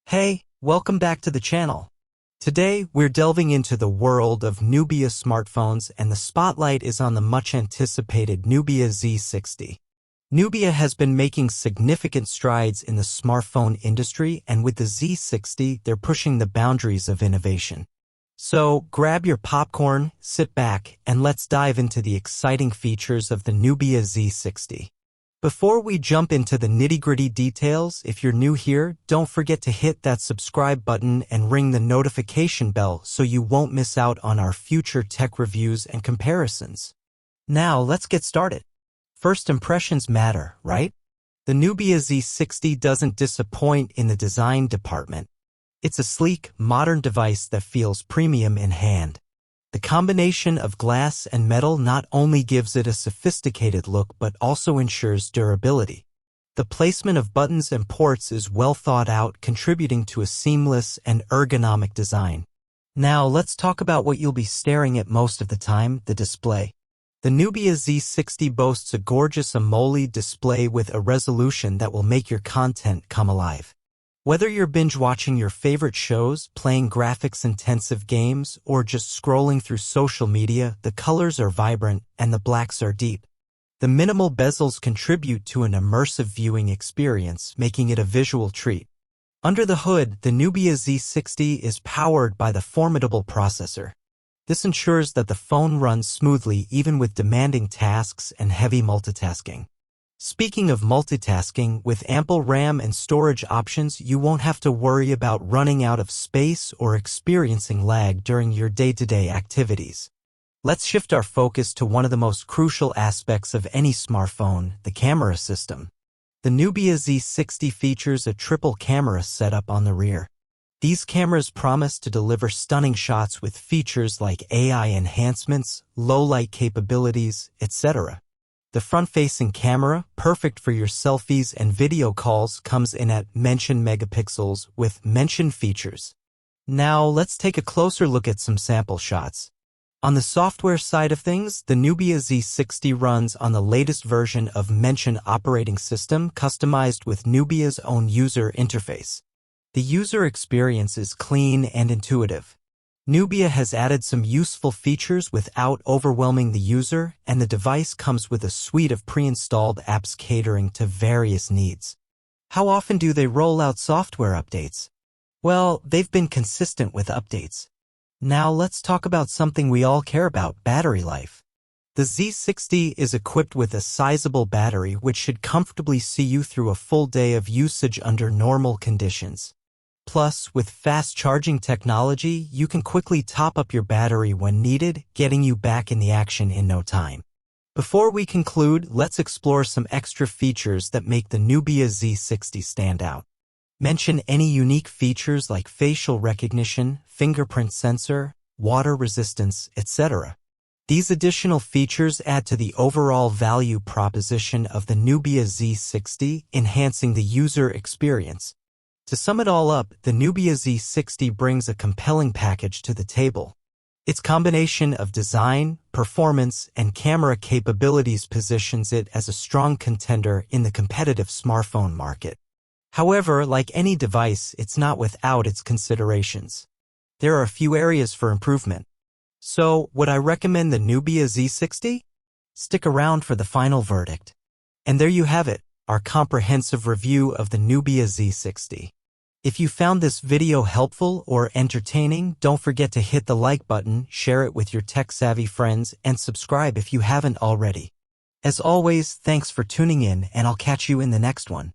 Hey, welcome back to the channel. Today, we're delving into the world of Nubia smartphones, and the spotlight is on the much-anticipated Nubia Z60. Nubia has been making significant strides in the smartphone industry, and with the Z60, they're pushing the boundaries of innovation. So, grab your popcorn, sit back, and let's dive into the exciting features of the Nubia Z60. Before we jump into the nitty-gritty details, if you're new here, don't forget to hit that subscribe button and ring the notification bell so you won't miss out on our future tech reviews and comparisons. Now, let's get started. First impressions matter, right? The Nubia Z60 doesn't disappoint in the design department. It's a sleek, modern device that feels premium in hand. The combination of glass and metal not only gives it a sophisticated look but also ensures durability. The placement of buttons and ports is well thought out, contributing to a seamless and ergonomic design. Now let's talk about what you'll be staring at most of the time, the display. The Nubia Z60 boasts a gorgeous AMOLED display with a resolution that will make your content come alive. Whether you're binge-watching your favorite shows, playing graphics-intensive games, or just scrolling through social media, the colors are vibrant and the blacks are deep. The minimal bezels contribute to an immersive viewing experience, making it a visual treat. Under the hood, the Nubia Z60 is powered by the formidable processor. This ensures that the phone runs smoothly even with demanding tasks and heavy multitasking. Speaking of multitasking, with ample RAM and storage options, you won't have to worry about running out of space or experiencing lag during your day-to-day activities. Let's shift our focus to one of the most crucial aspects of any smartphone, the camera system. The Nubia Z60 features a triple camera setup on the rear. These cameras promise to deliver stunning shots with features like AI enhancements, low-light capabilities, etc. The front-facing camera, perfect for your selfies and video calls, comes in at mentioned megapixels with mentioned features. Now, let's take a closer look at some sample shots. On the software side of things, the Nubia Z60 runs on the latest version of mentioned operating system, customized with Nubia's own user interface. The user experience is clean and intuitive. Nubia has added some useful features without overwhelming the user, and the device comes with a suite of pre-installed apps catering to various needs. How often do they roll out software updates? Well, they've been consistent with updates. Now let's talk about something we all care about, battery life. The Z60 is equipped with a sizable battery which should comfortably see you through a full day of usage under normal conditions. Plus, with fast charging technology, you can quickly top up your battery when needed, getting you back in the action in no time. Before we conclude, let's explore some extra features that make the Nubia Z60 stand out. Mention any unique features like facial recognition, fingerprint sensor, water resistance, etc. These additional features add to the overall value proposition of the Nubia Z60, enhancing the user experience. To sum it all up, the Nubia Z60 brings a compelling package to the table. Its combination of design, performance, and camera capabilities positions it as a strong contender in the competitive smartphone market. However, like any device, it's not without its considerations. There are a few areas for improvement. So, would I recommend the Nubia Z60? Stick around for the final verdict. And there you have it, our comprehensive review of the Nubia Z60. If you found this video helpful or entertaining, don't forget to hit the like button, share it with your tech-savvy friends, and subscribe if you haven't already. As always, thanks for tuning in, and I'll catch you in the next one.